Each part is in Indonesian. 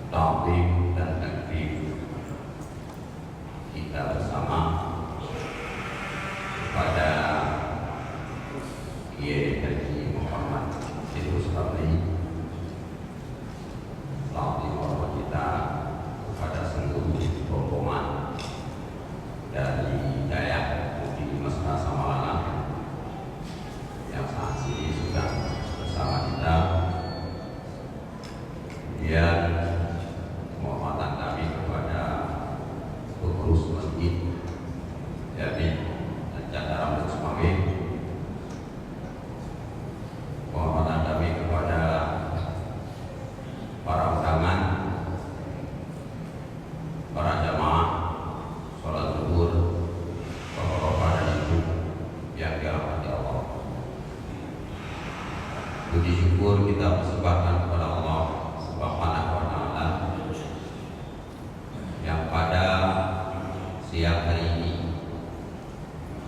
ta'zim dan takbir kita bersama kepada Kiai Haji Muhammad Idrus Ramli, ta'zim hormat kita kepada seluruh rombongan dari daerah di Mesra Samalangan yang saat ini sudah bersama kita. Kemudian penghormatan kami kepada pengurus masjid Jami dan Cakar Semawi. Penghormatan kami kepada para undangan, para jamaah sholat zuhur, bapak-bapak dan ibu yang dirahmati Allah. Puji syukur kita persembahkan kepada Allah Subhanahu wa Ta'ala yang pada siang hari ini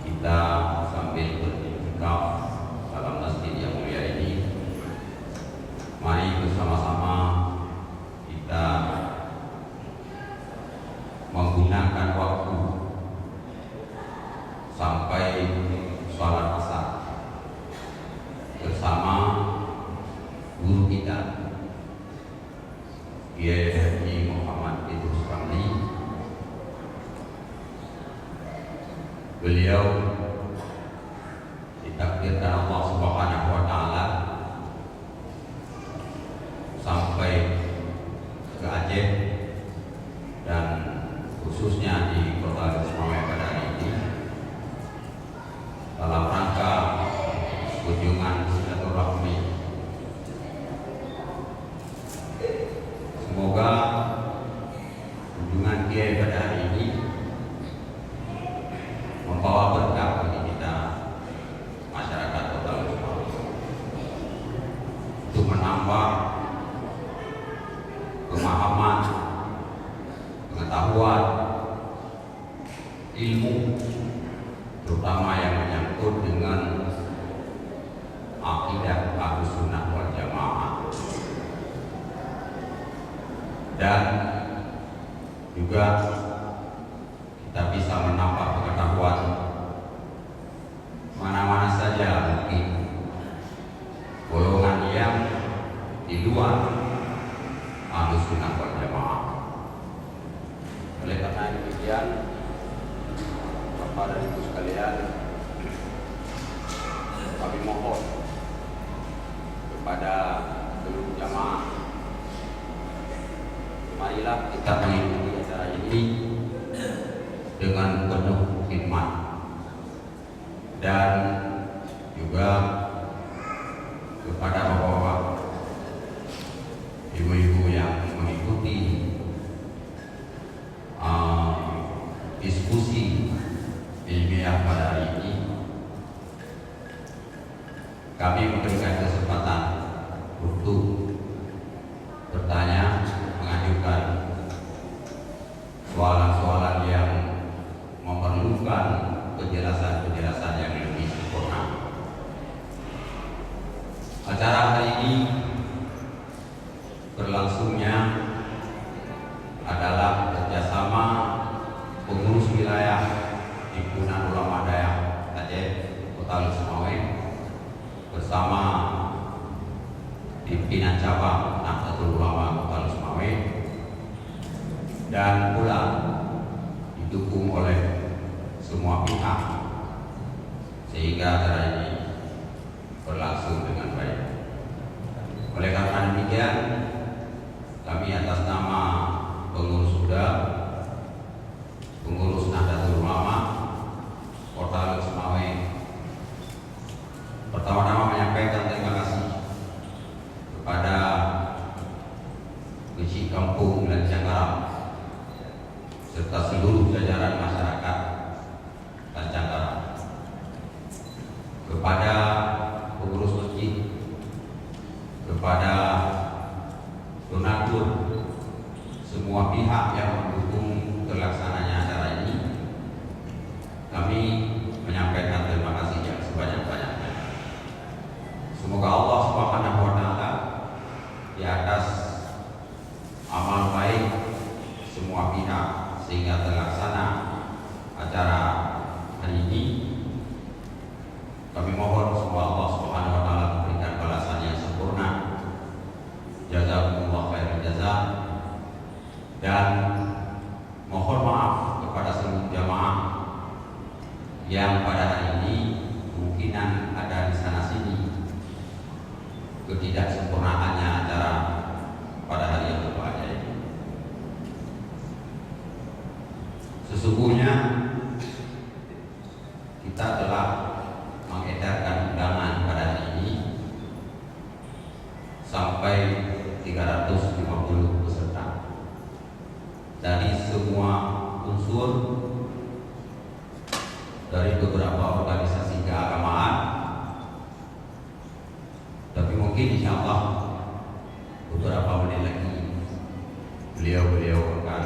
kita sambil beriktikaf dalam masjid yang mulia ini, mari bersama-sama kita menggunakan waktu sampai sholat asar bersama guru kita Kiai Haji Muhammad Idrus Ramli. Beliau ditakdirkan Allah Subhanahu wa Ta'ala sampai ke Aceh dan khususnya di Kota Semawe pada hari ini dalam rangka kunjungan silaturahmi. Semoga kunjungan Kiai pada hari ini membawa berkah bagi kita masyarakat Kota Semawe untuk menambah pemahaman, pengetahuan, ilmu, terutama yang menyangkut dengan akidah Ahlussunnah wal Jamaah, dan juga kita bisa menambah pengetahuan mana-mana saja mungkin golongan yang di luar Ahlussunnah wal Jamaah. Oleh karena demikian, Bapak dan Ibu sekalian, kami mohon kepada seluruh jamaah, marilah kita mengikuti acara ini dengan penuh hikmat dan juga kepada bapak-bapak, ibu-ibu yang mengikuti diskusi ilmiah pada hari ini. Kami memberikan kesempatan untuk bertanya, mengajukan soalan-soalan yang memerlukan penjelasan-penjelasan yang lebih sempurna. Acara hari ini berlangsungnya adalah kerjasama pengurus wilayah Himpunan Ulama Dayak Aceh Kota Semawe bersama pimpinan cabang Nahdlatul Ulama Kota Semawe, dan pula didukung oleh semua pihak sehingga acara ini berlangsung dengan baik. Oleh karena demikian, kami atas nama pengurus muda, pengurus Nahdlatul Ulama Kota Semawe, pertama-tama menyampaikan terima kasih kepada Kecik Kampung dan Cangkaram serta seluruh jajaran masyarakat dan Cangkaram, kepada pengurus masjid, kepada donatur, semua pihak yang mendukung terlaksananya acara ini. Kami menyampaikan terima kasih yang sebanyak-banyaknya. Semoga Allah Subhanahu wa Ta'ala di atas amal sehingga terlaksana acara hari ini. Kami mohon semoga Allah Subhanahu wa taala memberikan balasan yang sempurna. Jazakumullah khairan jazaa. Dan mohon maaf kepada seluruh jamaah yang pada hari ini kemungkinan ada di sana sini ketidaksempurnaannya acara pada hari yang berbahagia ini. Sesungguhnya kita telah mengedarkan undangan pada hari ini sampai 350 peserta dari semua unsur, dari beberapa organisasi keagamaan, tapi mungkin insya Allah beberapa menit lagi beliau akan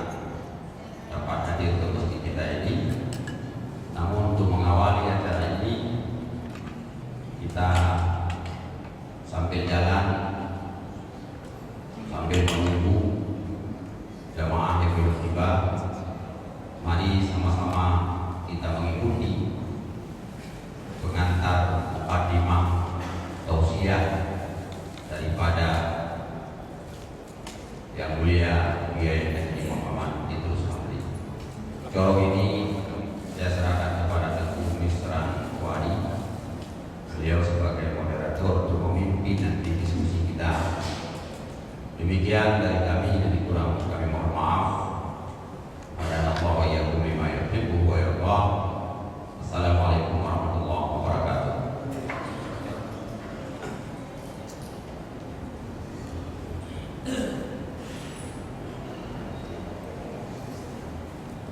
dapat hadir ke masjid kita ini. Namun untuk mengawali acara ini, kita sambil jalan, sambil menunggu jamaah yang belum tiba, mari sama-sama kita mengikuti pengantar mukadimah tausiah daripada yang mulia Kiai Haji Muhammad Idrus Hamdi. Corong ini